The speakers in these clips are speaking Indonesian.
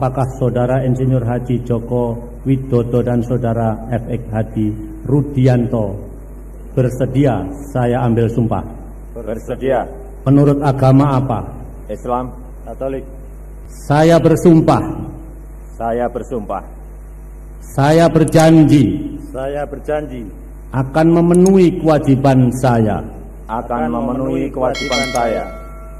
Apakah Saudara Insinyur Haji Joko Widodo dan Saudara FX Hadi Rudianto bersedia saya ambil sumpah? Bersedia. Menurut agama apa? Islam, Katolik. Saya bersumpah. Saya bersumpah. Saya berjanji. Saya berjanji. Akan memenuhi kewajiban saya. Akan memenuhi kewajiban saya.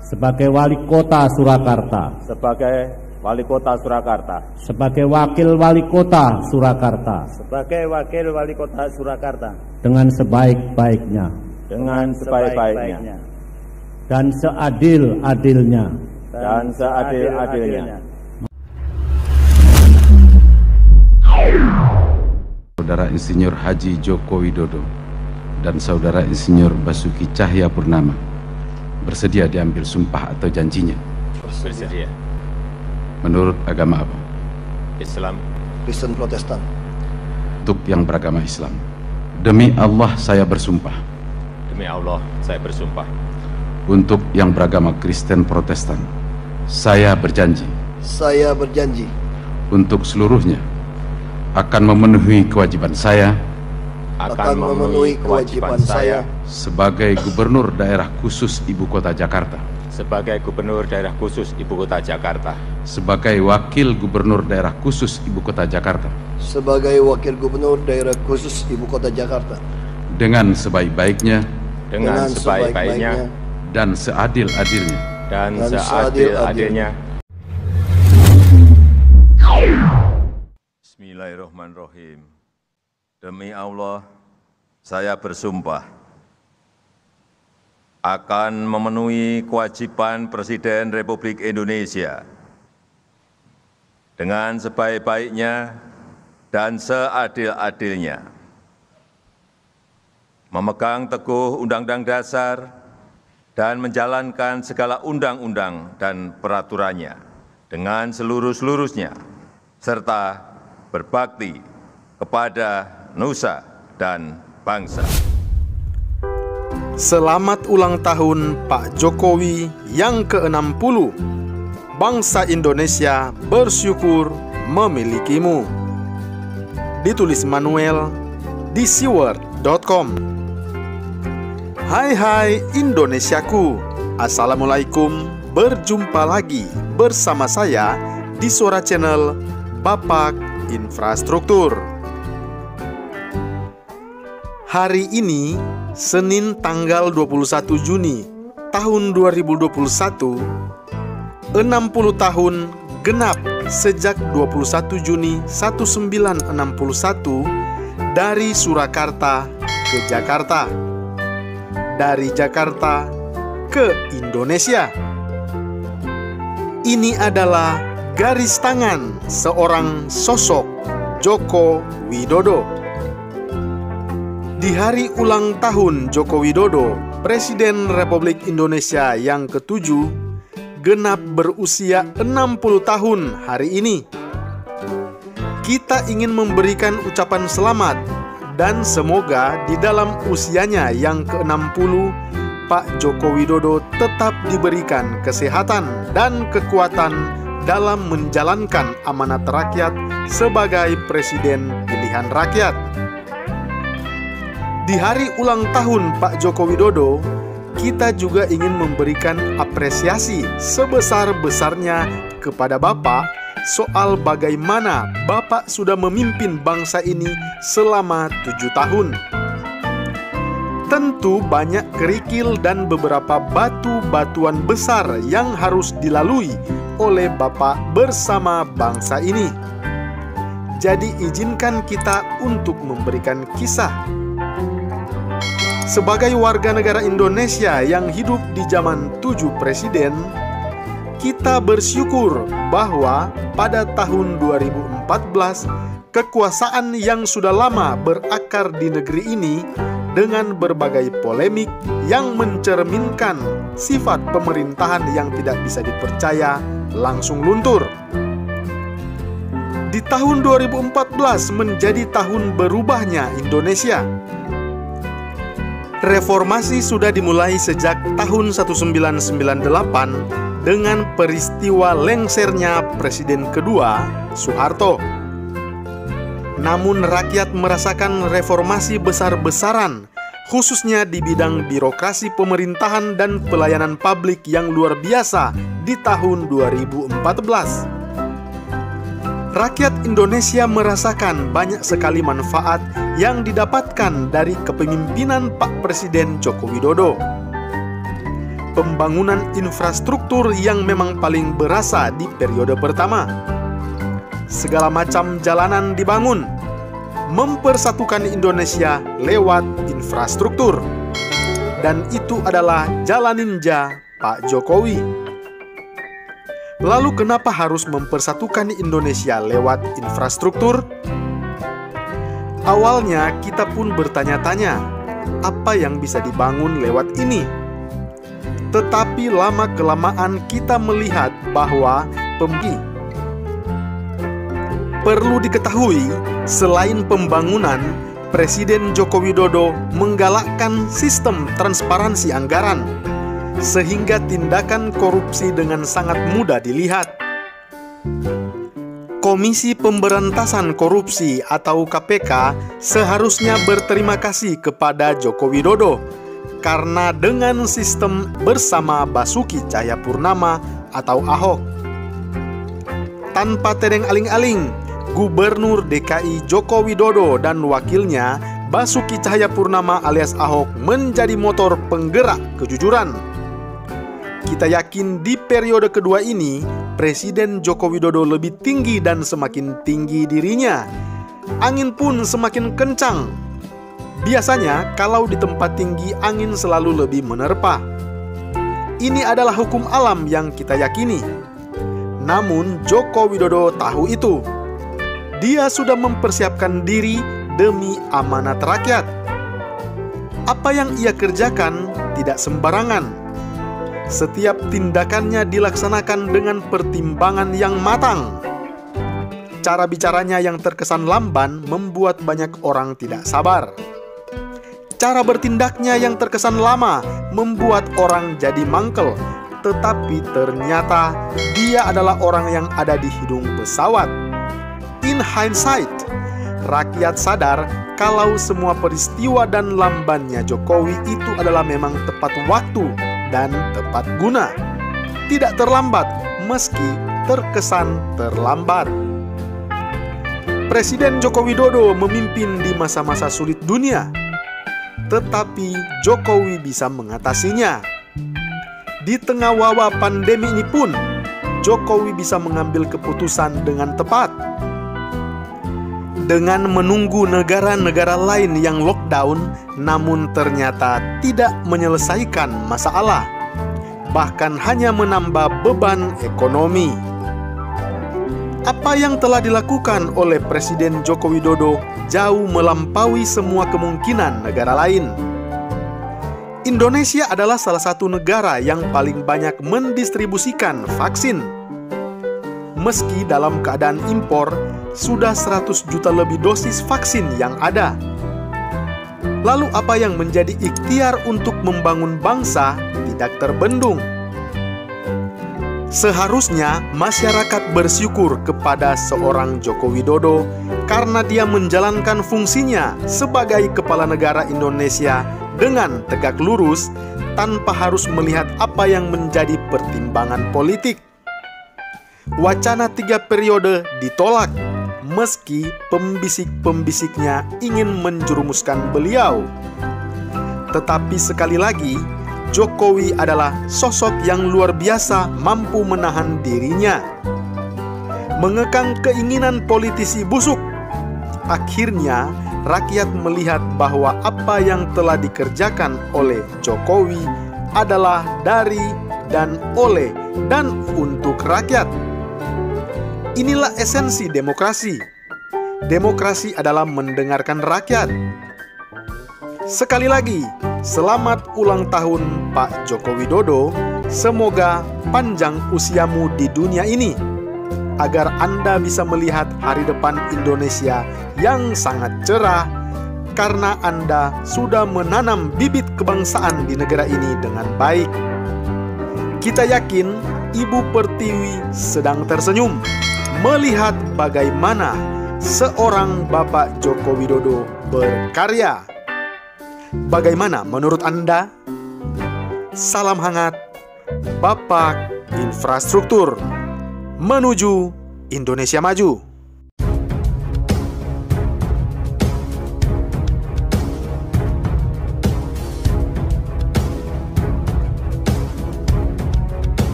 Sebagai wali kota Surakarta. Sebagai wali kota Surakarta. Sebagai wakil wali kota Surakarta. Sebagai wakil wali kota Surakarta. Dengan sebaik-baiknya. Dengan sebaik-baiknya. Dan seadil-adilnya. Dan seadil-adilnya. Saudara Insinyur Haji Joko Widodo dan Saudara Insinyur Basuki Cahayapurnama bersedia diambil sumpah atau janjinya? Bersedia. Menurut agama apa? Islam. Kristen Protestan. Untuk yang beragama Islam, demi Allah saya bersumpah. Demi Allah saya bersumpah. Untuk yang beragama Kristen Protestan, saya berjanji. Saya berjanji. Untuk seluruhnya akan memenuhi kewajiban saya. Akan memenuhi kewajiban saya sebagai Gubernur Daerah Khusus Ibu Kota Jakarta. Sebagai Gubernur Daerah Khusus Ibu Kota Jakarta. Sebagai Wakil Gubernur Daerah Khusus Ibu Kota Jakarta. Sebagai Wakil Gubernur Daerah Khusus Ibu Kota Jakarta. Dengan sebaik-baiknya. Dengan sebaik-baiknya. Dan seadil-adilnya. Dan seadil-adilnya. Bismillahirrahmanirrahim. Demi Allah, saya bersumpah akan memenuhi kewajiban Presiden Republik Indonesia dengan sebaik-baiknya dan seadil-adilnya, memegang teguh Undang-Undang Dasar dan menjalankan segala undang-undang dan peraturannya dengan seluruh-seluruhnya, serta berbakti kepada nusa dan bangsa. Selamat ulang tahun Pak Jokowi yang ke-60. Bangsa Indonesia bersyukur memilikimu. Ditulis Manuel di siward.com. Hai Indonesiaku. Assalamualaikum. Berjumpa lagi bersama saya di Suara Channel Bapak Infrastruktur. Hari ini, Senin tanggal 21 Juni tahun 2021, 60 tahun genap sejak 21 Juni 1961 dari Surakarta ke Jakarta, dari Jakarta ke Indonesia. Ini adalah garis tangan seorang sosok Joko Widodo. Di hari ulang tahun Joko Widodo, Presiden Republik Indonesia yang ke-7, genap berusia 60 tahun hari ini. Kita ingin memberikan ucapan selamat dan semoga di dalam usianya yang ke-60, Pak Joko Widodo tetap diberikan kesehatan dan kekuatan dalam menjalankan amanat rakyat sebagai Presiden pilihan rakyat. Di hari ulang tahun Pak Joko Widodo, kita juga ingin memberikan apresiasi sebesar-besarnya kepada Bapak soal bagaimana Bapak sudah memimpin bangsa ini selama 7 tahun. Tentu banyak kerikil dan beberapa batu-batuan besar yang harus dilalui oleh Bapak bersama bangsa ini. Jadi izinkan kita untuk memberikan kisah. Sebagai warga negara Indonesia yang hidup di zaman 7 presiden, kita bersyukur bahwa pada tahun 2014 kekuasaan yang sudah lama berakar di negeri ini dengan berbagai polemik yang mencerminkan sifat pemerintahan yang tidak bisa dipercaya langsung luntur. Di tahun 2014 menjadi tahun berubahnya Indonesia. Reformasi sudah dimulai sejak tahun 1998 dengan peristiwa lengsernya Presiden kedua Soeharto. Namun rakyat merasakan reformasi besar-besaran, khususnya di bidang birokrasi pemerintahan dan pelayanan publik yang luar biasa di tahun 2014. Rakyat Indonesia merasakan banyak sekali manfaat yang didapatkan dari kepemimpinan Pak Presiden Joko Widodo. Pembangunan infrastruktur yang memang paling berasa di periode pertama. Segala macam jalanan dibangun, mempersatukan Indonesia lewat infrastruktur. Dan itu adalah jalan ninja Pak Jokowi. Lalu kenapa harus mempersatukan Indonesia lewat infrastruktur? Awalnya kita pun bertanya-tanya, apa yang bisa dibangun lewat ini? Tetapi lama-kelamaan kita melihat bahwa perlu diketahui, selain pembangunan, Presiden Joko Widodo menggalakkan sistem transparansi anggaran, sehingga tindakan korupsi dengan sangat mudah dilihat. Komisi Pemberantasan Korupsi atau KPK seharusnya berterima kasih kepada Joko Widodo karena dengan sistem bersama Basuki Cahayapurnama atau Ahok, tanpa tereng aling-aling, Gubernur DKI Joko Widodo dan wakilnya Basuki Cahayapurnama alias Ahok menjadi motor penggerak kejujuran. Kita yakin di periode kedua ini, Presiden Joko Widodo lebih tinggi dan semakin tinggi dirinya. Angin pun semakin kencang. Biasanya kalau di tempat tinggi angin selalu lebih menerpa. Ini adalah hukum alam yang kita yakini. Namun Joko Widodo tahu itu. Dia sudah mempersiapkan diri demi amanat rakyat. Apa yang ia kerjakan tidak sembarangan. Setiap tindakannya dilaksanakan dengan pertimbangan yang matang. Cara bicaranya yang terkesan lamban membuat banyak orang tidak sabar. Cara bertindaknya yang terkesan lama membuat orang jadi mangkel. Tetapi ternyata dia adalah orang yang ada di hidung pesawat. In hindsight, rakyat sadar kalau semua peristiwa dan lambannya Jokowi itu adalah memang tepat waktu dan tepat guna. Tidak terlambat meski terkesan terlambat. Presiden Joko Widodo memimpin di masa-masa sulit dunia, tetapi Jokowi bisa mengatasinya. Di tengah wabah pandemi ini pun, Jokowi bisa mengambil keputusan dengan tepat. Dengan menunggu negara-negara lain yang lockdown, namun ternyata tidak menyelesaikan masalah, bahkan hanya menambah beban ekonomi. Apa yang telah dilakukan oleh Presiden Joko Widodo jauh melampaui semua kemungkinan negara lain. Indonesia adalah salah satu negara yang paling banyak mendistribusikan vaksin. Meski dalam keadaan impor, sudah 100 juta lebih dosis vaksin yang ada. Lalu apa yang menjadi ikhtiar untuk membangun bangsa tidak terbendung? Seharusnya masyarakat bersyukur kepada seorang Joko Widodo karena dia menjalankan fungsinya sebagai kepala negara Indonesia dengan tegak lurus tanpa harus melihat apa yang menjadi pertimbangan politik. Wacana 3 periode ditolak, meski pembisik-pembisiknya ingin menjerumuskan beliau. Tetapi sekali lagi, Jokowi adalah sosok yang luar biasa mampu menahan dirinya. Mengekang keinginan politisi busuk. Akhirnya, rakyat melihat bahwa apa yang telah dikerjakan oleh Jokowi adalah dari dan oleh dan untuk rakyat. Inilah esensi demokrasi. Demokrasi adalah mendengarkan rakyat. Sekali lagi, selamat ulang tahun Pak Joko Widodo. Semoga panjang usiamu di dunia ini, agar Anda bisa melihat hari depan Indonesia yang sangat cerah, karena Anda sudah menanam bibit kebangsaan di negara ini dengan baik. Kita yakin Ibu Pertiwi sedang tersenyum melihat bagaimana seorang Bapak Joko Widodo berkarya. Bagaimana menurut Anda? Salam hangat, Bapak Infrastruktur menuju Indonesia Maju.